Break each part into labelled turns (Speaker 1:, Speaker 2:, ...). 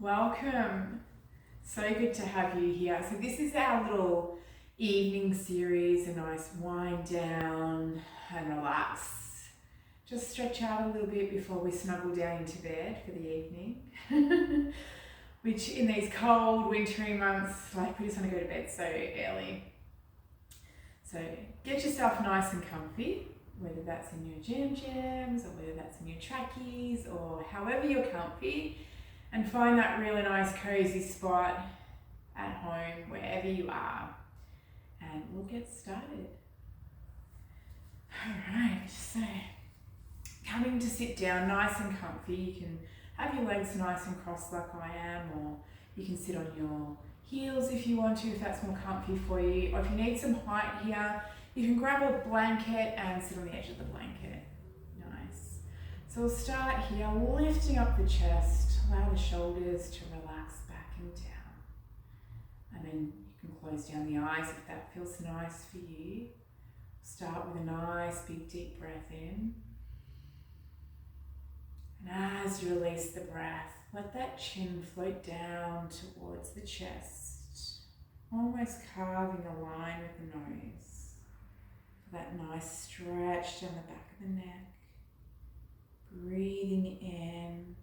Speaker 1: Welcome. So good to have you here. So this is our little evening series, a nice wind down and relax. Just stretch out a little bit before we snuggle down into bed for the evening. Which in these cold, wintry months, like we just want to go to bed so early. So get yourself nice and comfy, whether that's in your jams or whether that's in your trackies or however you're comfy. And find that really nice cozy spot at home, wherever you are. And we'll get started. Alright, so coming to sit down nice and comfy. You can have your legs nice and crossed like I am, or you can sit on your heels if you want to, if that's more comfy for you. Or if you need some height here, you can grab a blanket and sit on the edge of the blanket. Nice. So we'll start here, lifting up the chest. Allow the shoulders to relax back and down. And then you can close down the eyes if that feels nice for you. Start with a nice big deep breath in. And as you release the breath, let that chin float down towards the chest, almost carving a line with the nose. For that nice stretch down the back of the neck. Breathing in.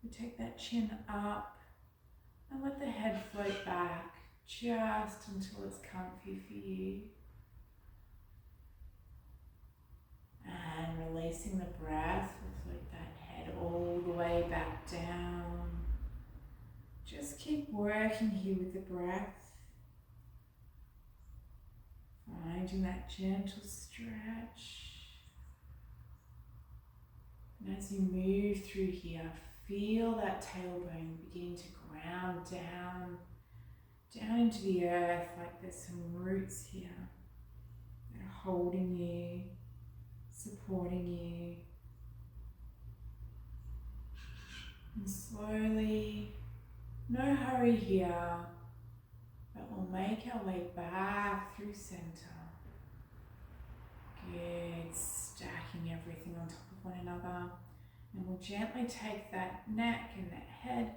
Speaker 1: We take that chin up and let the head float back just until it's comfy for you. And releasing the breath, we'll float that head all the way back down. Just keep working here with the breath. Finding that gentle stretch. And as you move through here, feel that tailbone begin to ground down into the earth, like there's some roots here that are holding you, supporting you. And slowly, no hurry here, but we'll make our way back through center. Good, stacking everything on top of one another. And we'll gently take that neck and that head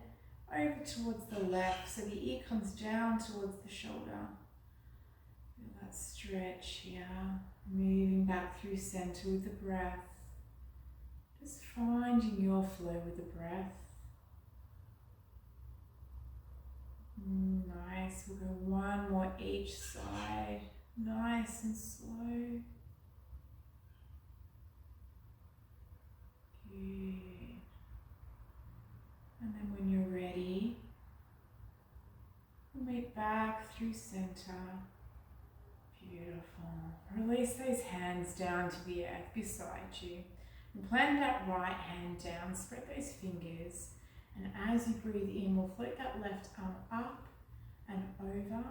Speaker 1: over towards the left so the ear comes down towards the shoulder. Feel that stretch here, moving back through center with the breath. Just finding your flow with the breath. Nice, we'll go one more each side, nice and slow. Good. And then when you're ready, we'll meet back through center. Beautiful. Release those hands down to the earth beside you. And plant that right hand down, spread those fingers. And as you breathe in, we'll float that left arm up and over.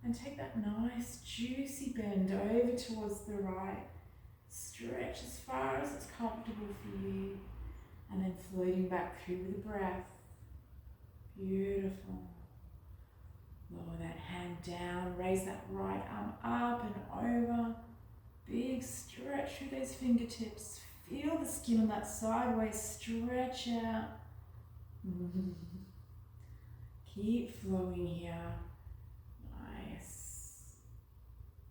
Speaker 1: And take that nice juicy bend over towards the right. Stretch as far as it's comfortable for you, and then floating back through with the breath. Beautiful. Lower that hand down, raise that right arm up and over. Big stretch through those fingertips. Feel the skin on that sideways stretch out. Keep flowing here. Nice.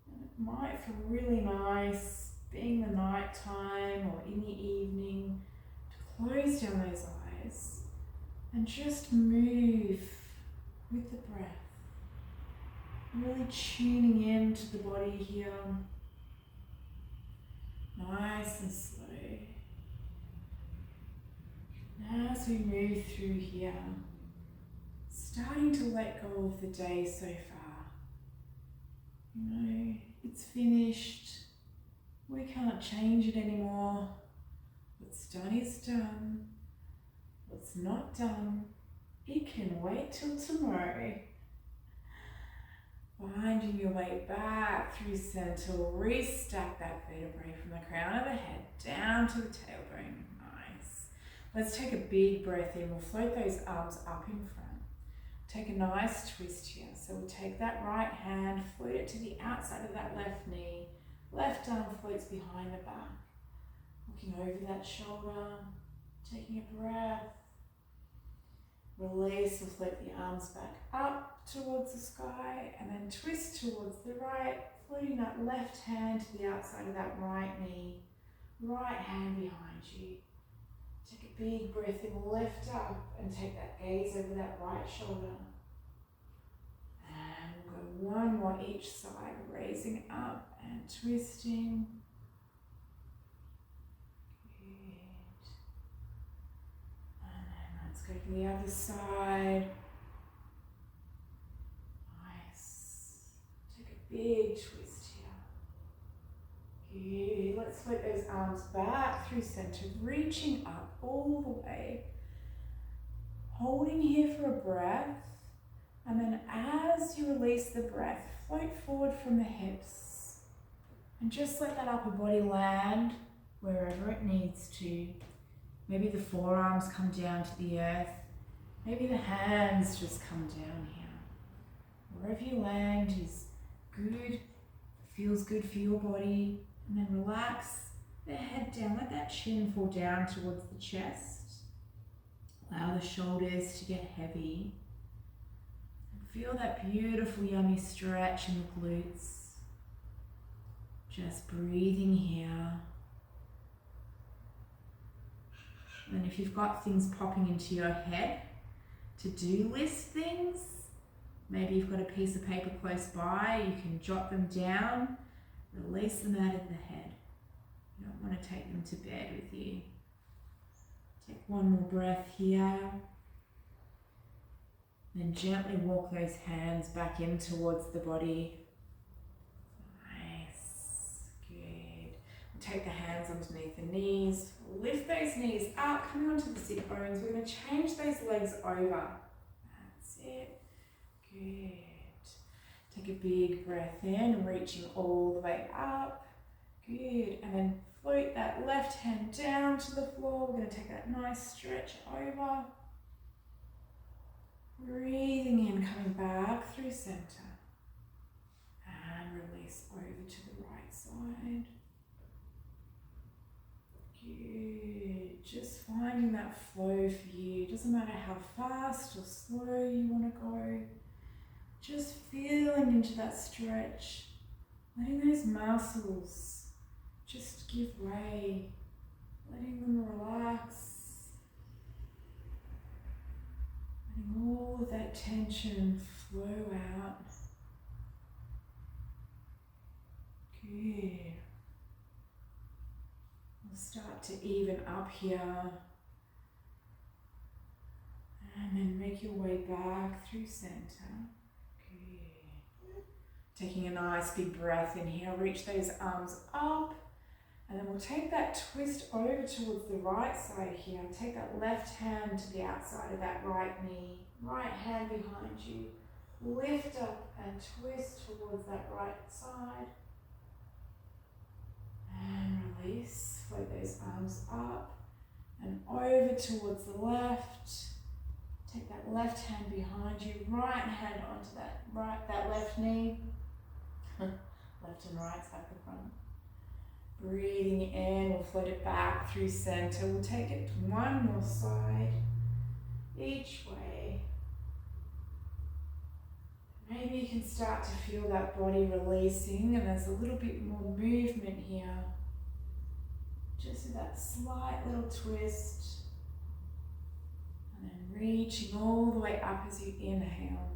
Speaker 1: And it might feel really nice being the night time or in the evening, to close down those eyes and just move with the breath. Really tuning in to the body here. Nice and slow. And as we move through here, starting to let go of the day so far. You know, it's finished. We can't change it anymore. What's done is done. What's not done, it can wait till tomorrow. Finding your way back through center, restack that vertebrae from the crown of the head down to the tailbone. Nice. Let's take a big breath in. We'll float those arms up in front. Take a nice twist here. So we'll take that right hand, float it to the outside of that left knee. Left arm floats behind the back. Looking over that shoulder, taking a breath. Release, we'll float the arms back up towards the sky and then twist towards the right, floating that left hand to the outside of that right knee, right hand behind you. Take a big breath in, lift up and take that gaze over that right shoulder. And we'll go one more each side, raising up and twisting. Go to the other side. Nice. Take a big twist here. Good. Let's float those arms back through center, reaching up all the way. Holding here for a breath. And then as you release the breath, float forward from the hips. And just let that upper body land wherever it needs to. Maybe the forearms come down to the earth. Maybe the hands just come down here. Wherever you land is good, feels good for your body. And then relax the head down. Let that chin fall down towards the chest. Allow the shoulders to get heavy. And feel that beautiful, yummy stretch in the glutes. Just breathing here. And if you've got things popping into your head, to-do list things, maybe you've got a piece of paper close by, you can jot them down, release them out of the head. You don't want to take them to bed with you. Take one more breath here. Then gently walk those hands back in towards the body. Nice, good. We'll take the hands underneath the knees. Lift those knees up, coming onto the sit bones. We're going to change those legs over. That's it. Good. Take a big breath in, reaching all the way up. Good. And then float that left hand down to the floor. We're going to take that nice stretch over. Breathing in, coming back through center. And release over to the right side. Good. Just finding that flow for you. Doesn't matter how fast or slow you want to go. Just feeling into that stretch. Letting those muscles just give way. Letting them relax. Letting all of that tension flow out. Good. Start to even up here and then make your way back through center. Good. Taking a nice big breath in here, reach those arms up and then we'll take that twist over towards the right side here. Take that left hand to the outside of that right knee, right hand behind you. Lift up and twist towards that right side and release. Float those arms up and over towards the left. Take that left hand behind you, right hand onto that left knee. Left and right, side to front. Breathing in, we'll float it back through center. We'll take it to one more side, each way. Maybe you can start to feel that body releasing and there's a little bit more movement here. Just with that slight little twist. And then reaching all the way up as you inhale.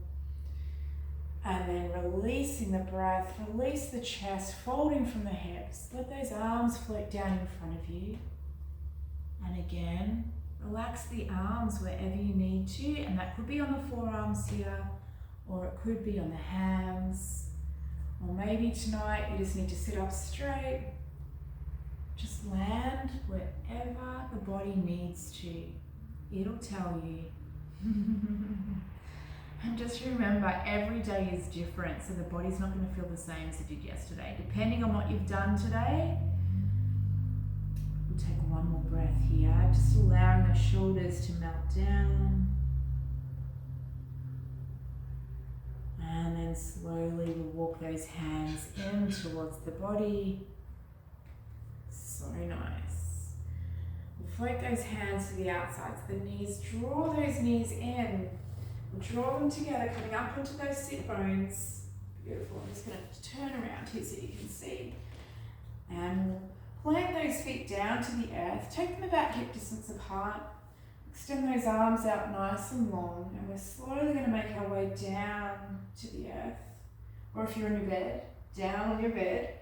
Speaker 1: And then releasing the breath, release the chest, folding from the hips. Let those arms float down in front of you. And again, relax the arms wherever you need to. And that could be on the forearms here, or it could be on the hands. Or maybe tonight you just need to sit up straight. Just land wherever the body needs to. It'll tell you. And just remember, every day is different, so the body's not going to feel the same as it did yesterday. Depending on what you've done today, we'll take one more breath here, just allowing the shoulders to melt down. And then slowly we'll walk those hands in towards the body. So nice. We'll float those hands to the outsides of the knees. Draw those knees in. Draw them together, coming up onto those sit bones. Beautiful. I'm just going to turn around here so you can see. And plant those feet down to the earth. Take them about hip distance apart. Extend those arms out nice and long. And we're slowly going to make our way down to the earth. Or if you're on your bed, down on your bed.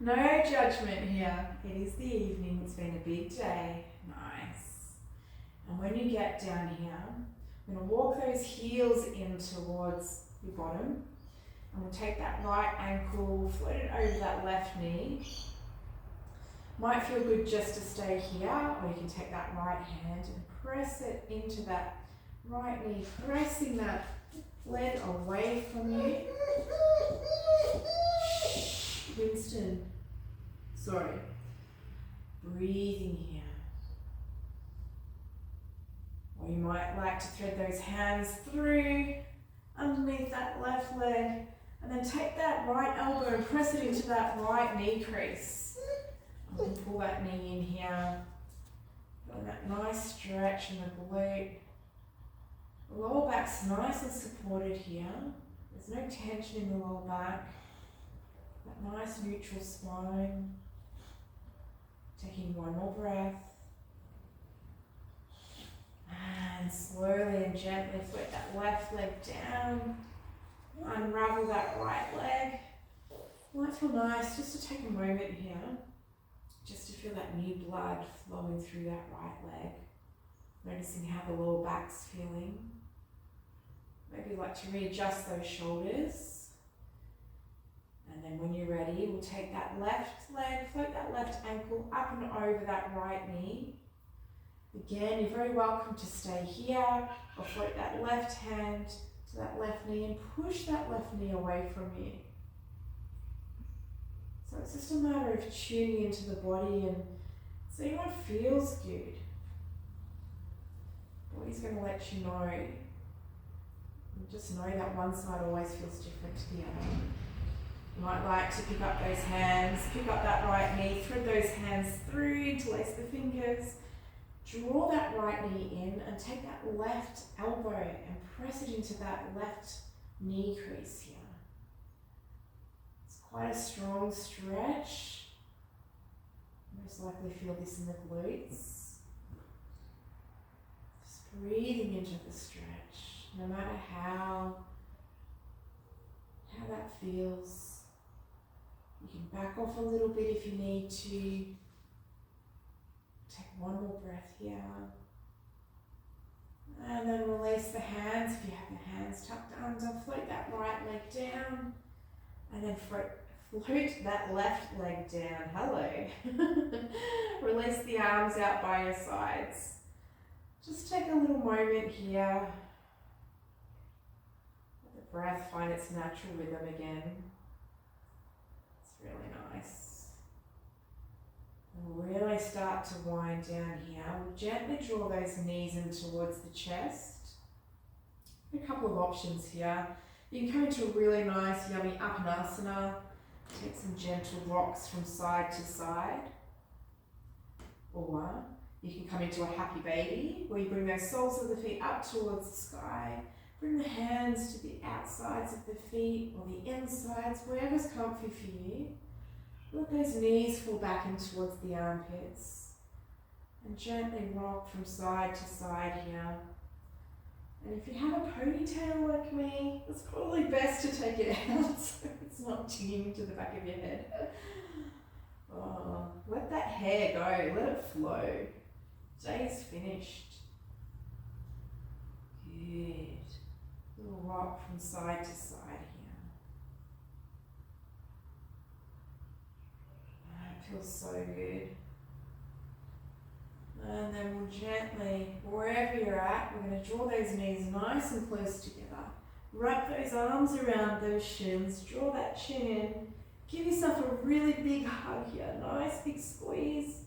Speaker 1: No judgment here. It is the evening. It's been a big day. Nice. And when you get down here, I'm going to walk those heels in towards your bottom. And we'll take that right ankle, float it over that left knee. Might feel good just to stay here, or you can take that right hand and press it into that right knee, pressing that leg away from you. Winston, sorry. Breathing here. Or you might like to thread those hands through underneath that left leg, and then take that right elbow and press it into that right knee crease. And then pull that knee in here. Feeling that nice stretch in the glute. The lower back's nice and supported here. There's no tension in the lower back. That nice neutral spine. Taking one more breath. And slowly and gently float that left leg down. Unravel that right leg. Might feel nice just to take a moment here. Just to feel that new blood flowing through that right leg. Noticing how the lower back's feeling. Maybe like to readjust those shoulders. And then when you're ready, we'll take that left leg, float that left ankle up and over that right knee. Again, you're very welcome to stay here or float that left hand to that left knee and push that left knee away from you. So it's just a matter of tuning into the body and seeing what feels good. The body's going to let you know. And just know that one side always feels different to the other. You might like to pick up those hands, pick up that right knee, thread those hands through, interlace the fingers. Draw that right knee in and take that left elbow and press it into that left knee crease here. It's quite a strong stretch. Most likely feel this in the glutes. Just breathing into the stretch, no matter how that feels. You can back off a little bit if you need to. Take one more breath here. And then release the hands. If you have the hands tucked under, float that right leg down. And then float that left leg down. Hello. Release the arms out by your sides. Just take a little moment here. Let the breath find its natural rhythm again. It's really nice. We'll really start to wind down here. We'll gently draw those knees in towards the chest. A couple of options here. You can come into a really nice, yummy Upanasana. Take some gentle rocks from side to side. Or you can come into a happy baby, where you bring those soles of the feet up towards the sky. Bring the hands to the outsides of the feet or the insides, wherever's comfy for you. Let those knees fall back in towards the armpits and gently rock from side to side here. And if you have a ponytail like me, it's probably best to take it out so it's not tinging to the back of your head. Oh, let that hair go, let it flow. Day's finished. Good. Little rock from side to side here. Feels so good. And then we'll gently, wherever you're at, we're going to draw those knees nice and close together. Wrap those arms around those shins, draw that chin in. Give yourself a really big hug here, nice big squeeze.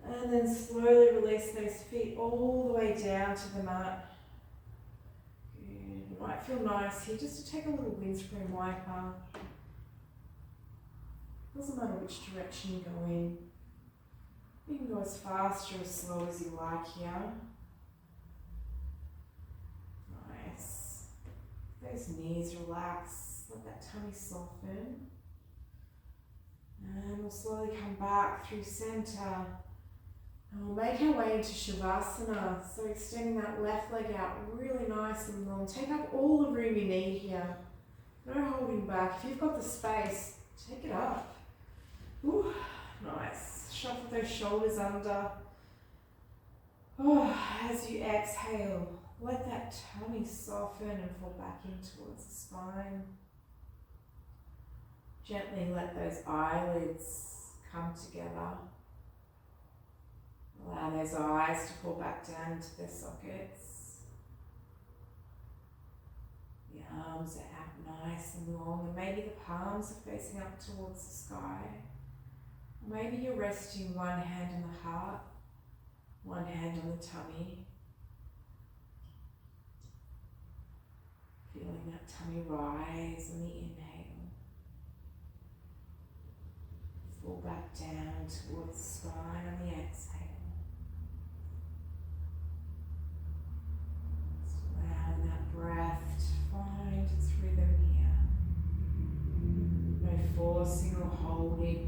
Speaker 1: And then slowly release those feet all the way down to the mat. Good. It might feel nice here just to take a little windscreen wiper. Doesn't matter which direction you go in. You can go as fast or as slow as you like here. Nice. Those knees relax, let that tummy soften. And we'll slowly come back through center. And we'll make our way into Shavasana. So extending that left leg out really nice and long. Take up all the room you need here. No holding back. If you've got the space, take it up. Ooh, nice. Shuffle those shoulders under. Oh, as you exhale, let that tummy soften and fall back in towards the spine. Gently let those eyelids come together. Allow those eyes to fall back down into their sockets. The arms are out nice and long, and maybe the palms are facing up towards the sky. Or maybe you're resting one hand on the heart, one hand on the tummy. Feeling that tummy rise on the inhale. Fall back down towards the spine on the exhale. Allowing that breath to find its rhythm here. No forcing or holding.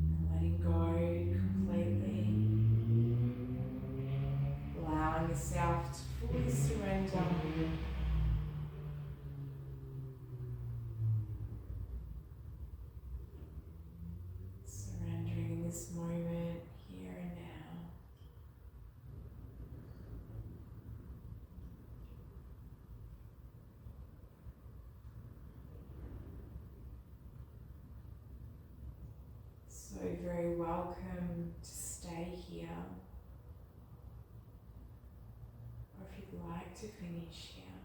Speaker 1: And letting go completely. Allowing yourself to fully surrender. Surrendering in this moment, here and now. So very welcome to stay here. Or if you'd like to finish here.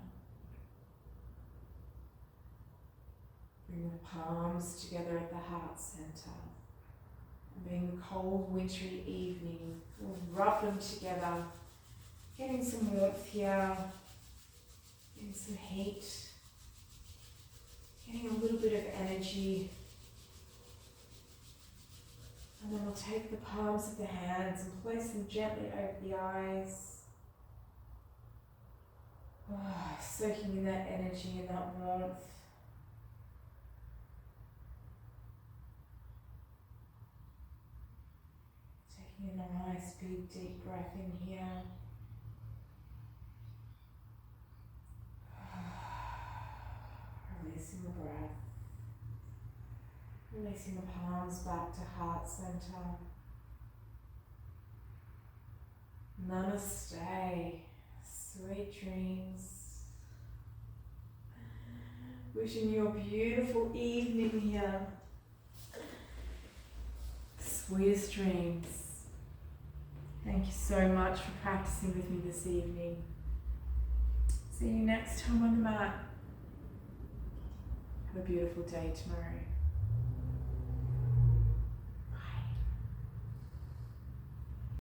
Speaker 1: Bring the palms together at the heart center. And being the cold wintry evening, we'll rub them together, getting some warmth here, getting some heat, getting a little bit of energy. And then we'll take the palms of the hands and place them gently over the eyes. Soaking in that energy and that warmth. Taking a nice big deep breath in here. Releasing the breath. Releasing the palms back to heart center. Namaste. Sweet dreams. Wishing you a beautiful evening here. Sweetest dreams. Thank you so much for practicing with me this evening. See you next time on the mat. Have a beautiful day tomorrow.